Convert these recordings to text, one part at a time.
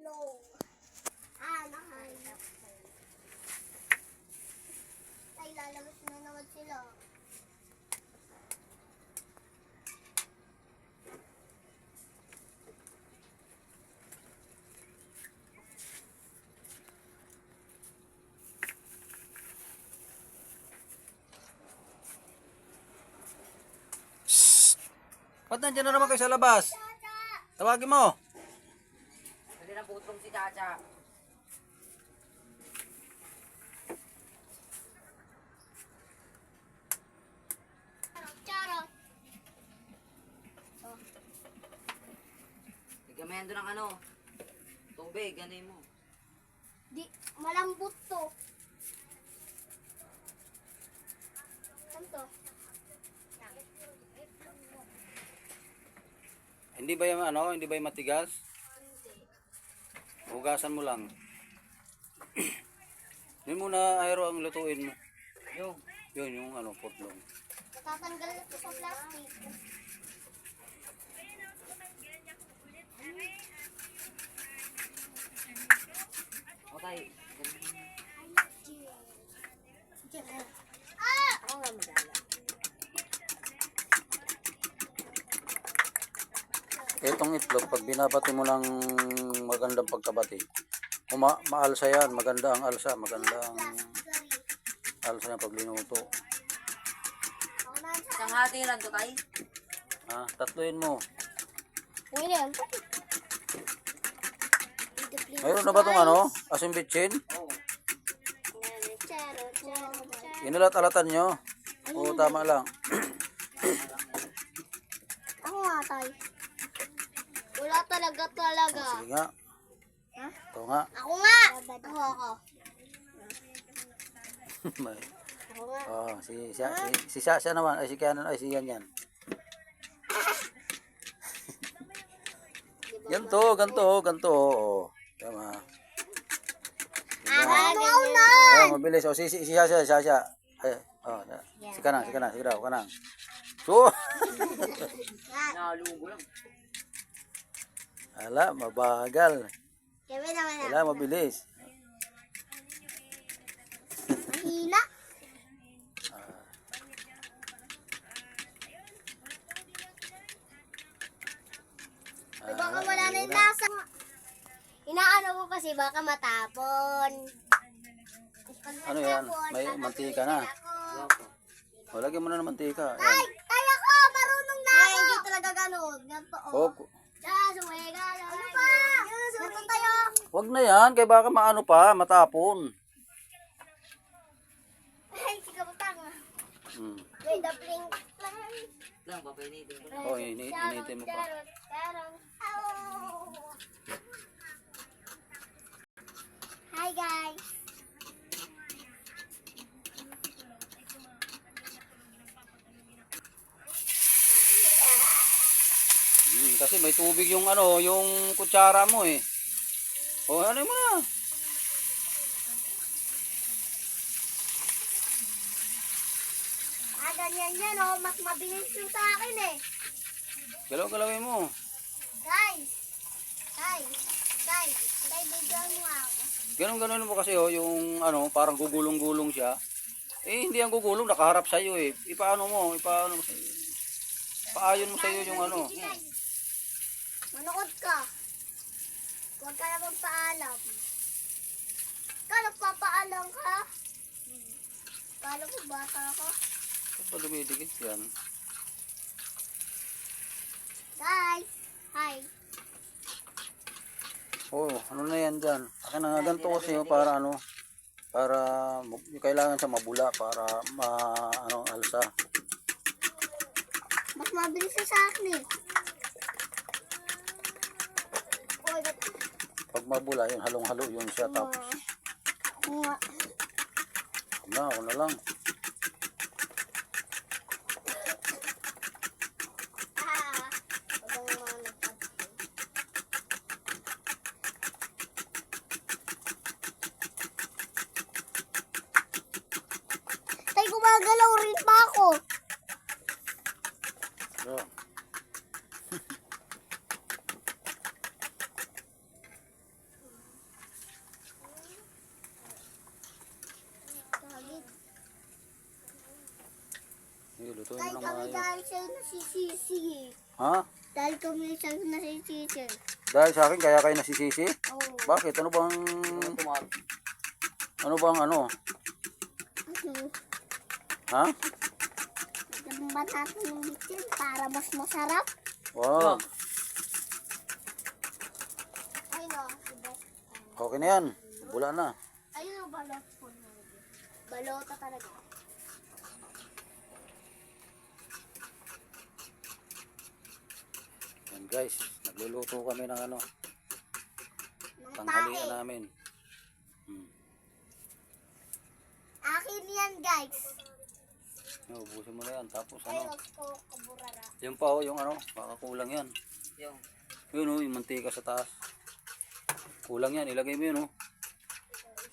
No. Nakahanap. Ay, lalabas na naman sila. Ba't nandiyan na naman kayo sa labas? Tawagin mo. Hindi na putong si Chacha. Charot. Bigyan mo yan doon ng ano. Tubig, ganun mo. Di, malambot to. Saan to? Hindi ba yung ano, hindi ba yung matigas? Hugasan mo lang. Yun muna, Aero, ang lutuin mo. Yun, yung ano, putlong. Natatanggal na to sa plastic. Okay. Ako nga magala. Itong itlog, pag binabati mo ng magandang pagkabati, maalsa yan, maganda ang alsa, magandang alsa yan pag linuto. Isang hati lang to tayo. Ha, tatluin mo. Ngayon yan. Mayroon na ba itong ano, asin bitchin? Charot, charot. Inalat-alatan nyo? Oo, tama lang. Ako nga, tay. Wala talaga. Sige nga. Ito nga. Ako nga! Ako. Ako nga. Oh, si Sasha naman, ay si Kianan, ay si Yan. Ganto. Oh. Tama. Ako na! Oh, mabilis. Oh, si Sasha. Ay, oh, si Kanang, sige daw, Kanang. So, Nalugo lang. ala, mabagal. Kami naman na. Wala, mabilis. Mahina. Baka wala na yung lasa. Inaano ko kasi baka matapon. Pag Ano yan? natapon, May mantika na. ako. O, lagyan mo na ng mantika. Ay! Yan. Ay ako! Marunong na ako! Ay, hindi talaga ganun. Ganito Oh, Ano pa? Ganito tayo. wag na yan, kaya baka maano pa, matapon. Ay, sikaputang. Wait, the blink. Lang, papinitin ko. Oh, initin mo pa. Charot. Hi guys. Kasi may tubig yung ano, yung kutsara mo eh. O, ano mo na? Ganyan yan oh. Mas mabilis yung sa akin eh. Galaw-galawin mo. Guys. Bigyan mo ako. Ganon mo kasi oh, yung ano, parang gugulong-gulong siya. Eh, hindi ang gugulong, nakaharap sa iyo eh. Ipaano mo sa'yo. Paayon mo sa iyo yung ano. Manood ka. Huwag ka na magpaalam. Nagpapaalam ka? Kala ko bata ka. Ba't ba dumidikit yan? Guys. Hi. Oh, ano na yan dyan? Akin na nga ganito kasi oh, para ano, para kailangan siya mabula para alsa. Mas mabilis siya sa akin eh. Pag mabula, yun, halong-halo yun siya. Tapos, ako na lang. Tay, gumagalaw rin pa ako. So, Lutuin Dahil mo ng kami maayos. dahil sa'yo nasisisi. Ha? Dahil kami sa'yo nasisisi. Dahil sa akin, kaya kayo nasisisi? Oo. Bakit? Ano bang, Tumat. ano bang ano? Ano? Ha? Nagandang ba natin yung bitsin para mas masarap? Wow. Ayun o. Diba? Okay na yan. Bula na. Ayun o, balot po. Balota talaga. Yan guys, nagluluto kami ng ano, Ng tanghalian tae. namin. Akin yan, guys. Ubusin mo na yan. Tapos Ayun ano, ko, kaburara. yung pa oh, yung ano, baka kulang yan. Yung. Yun oh, yung mantika sa taas. Kulang yan, ilagay mo yun oh.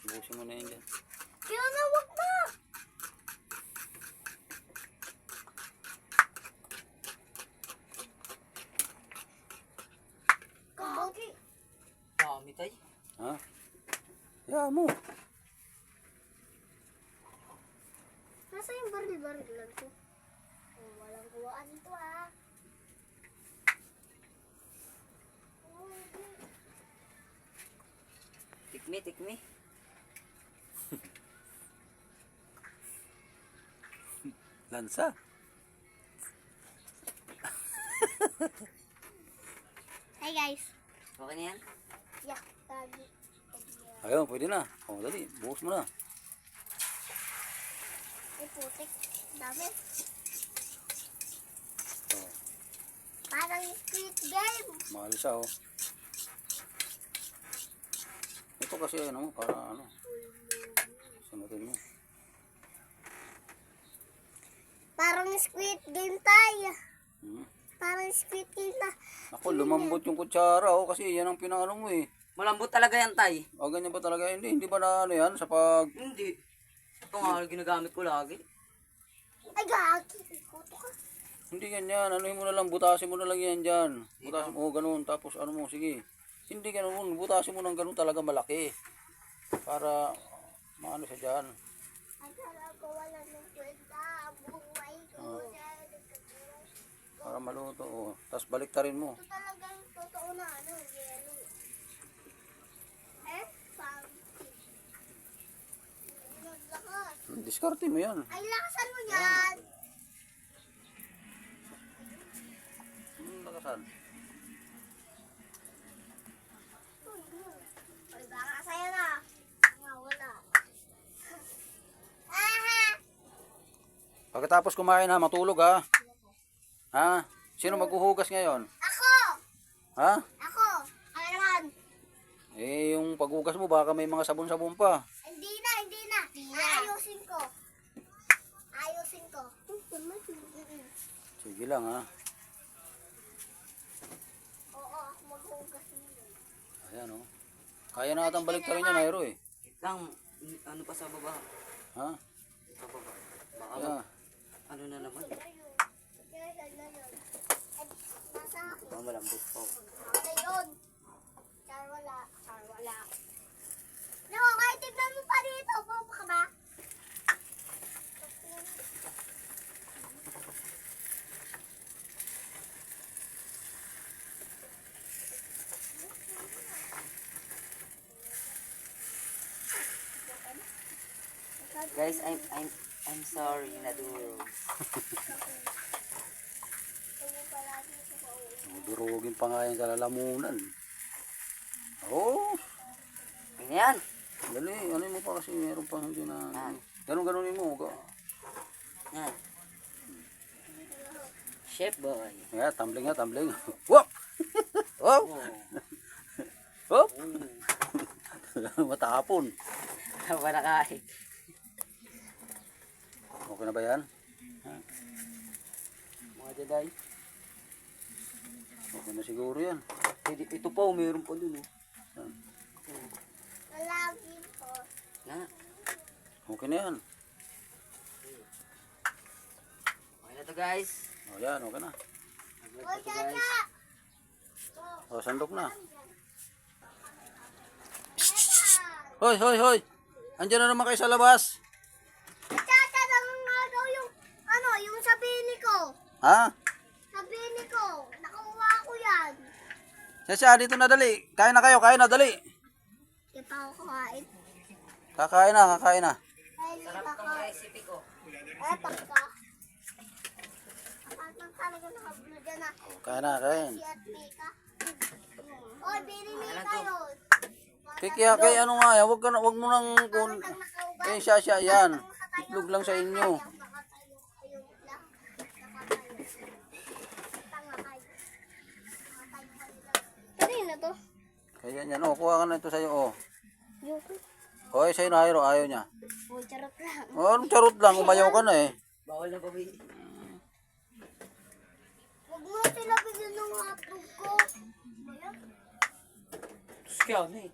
Ubusin mo na yan dyan. Kaya na, wag na. Kabuki. Dami tayo. Ha? Ya mo. Nasa yung baril-baril lang to? Oh, walang kuwaan ito ah. Tikmi, tikmi. Lansa. Hi guys. Okay na yan? Yak, tagi. Ayun, pwede na. O, dali. Buhos mo na. Ay, putik. Dami. O, Parang Squid Game. mahal siya oh. Ito kasi ano, para ano. Sunutin mo. Parang Squid Game tayo. Hmm. Parang Squid Game na. Ako, lumambot yung kutsara oh, kasi yan ang pinangano mo eh. Malambot talaga yan, tay. O, ganyan ba talaga? Hindi ba na ano yan sa pag... Hindi. Ito nga, ginagamit ko lagi. Ay, gagi. Kuto ka. Hindi ganyan, ano mo na lang, butasin mo na lang yan dyan. Butasin mo, ganun, tapos ano mo, sige. Hindi ganun, butasin mo ng ganun talaga malaki. Para, maano siya dyan. Akala ko wala ng kwenta. Ang buhay ko. Para maluto, oh. Tapos baliktarin mo. Ito talaga yung totoo na ano, yellow. Eh, pumpkin. Lakas. Diskarte mo yan. Ay, lakasan mo yan. Lakasan. Ay, baka sa'yo na. Wala. Aha! Pagkatapos kumain ha, matulog ha. Ha? Sino maghuhugas ngayon? Ako! Ha? Ako! Ano naman? Eh, yung paghugas mo, baka may mga sabon-sabon pa. Hindi na, hindi na. Ayusin ko. Ayusin ko. Sige lang ha. Oo, ako maghugas nito. Ayan oh. Kaya na atang baliktarin yan, Nairo eh. Wait lang, ano pa sa baba? Ha? Sa baba. Baka Yeah. ano na naman. Nasa akin. Baka malambot pa. Ano yun? Char wala. Char wala. No, kahit tignan mo pa dito. Bobo ka ba? Guys, I'm sorry, naduro. Durugin pa nga yan sa lalamunan. Oo. Ano yan? Dali, ano mo pa kasi meron pa hindi na... Ah. Ganun-ganunin mo. Yan. Chef boy. Yeah, tumbling nga, tumbling. Wop! Wop! Oh. Wop! Matapon. Wala kahit. Okay na ba yan? Mga Jedi. Okay na siguro yan. Ito pa, mayroon pa dun. Oh. Lalagin ko. Na. Okay na yan. Okay na to guys. O yan, okay na. Nag-vlog Hoy, pa to guys. Chacha! O, sandok na. Chacha! Hoy, hoy, hoy! Andiyan na naman kayo sa labas. Chacha, nangangagaw yung, ano, yung sabihin Ha? Sabihin ko, nakuha ko yan. Siya, dito na dali. Kain na kayo, kain na, dali. Hindi pa ako kumain. Kakain na, kakain na. Ay, hindi Sarap pa tong ako. recipe ko. Eh, pagka. Ang talaga nakablo dyan na. Kain na, kain. Si at Mika. Oy, bili Mika yun. Kaya, kay ano nga yan, wag mo nang, Bakit ang nakaugat? eh, siya, yan. Itlog lang sa inyo. Nakatayo kayo lang. Nakatayo. Tanga kayo. Nakatayo kayo lang. Kanina to? Kaya yan, oh, kuha ka na ito sa'yo, oh. Yung. Hoy, sa'yo na, Hiro, ayaw niya. Uy, charot lang. Oh, anong charot lang, umayaw ka na eh. Bawal na bawi. Huwag mo sila bigyan ng hotdog ko. Ayan. Ikaw na eh.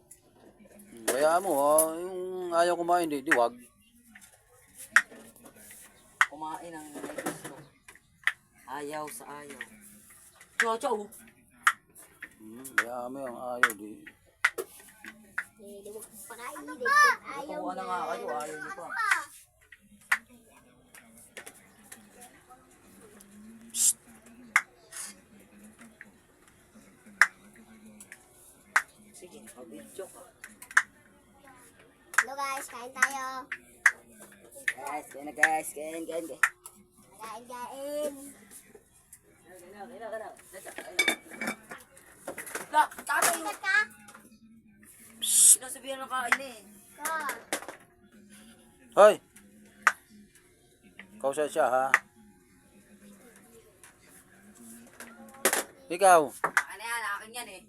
Kaya mo, oh, yung ayaw kumain, di wag. Kumain ang may gusto. Ayaw sa ayaw. Chow, chow. Kaya mo yung ayaw, di. Eh, huwag pakainin. Ano ba? Ayaw Kuha na nga kayo, ayaw niyo pa. Sige, pag-video ka. Hello guys, kain tayo. Guys, kain na guys. Kain. Kain. Lak, tatay. Kain ka? Sinasabihan ng kain eh. Ka. Hoy! Kausay siya, ha? Ikaw, Ano yan, akin yan eh.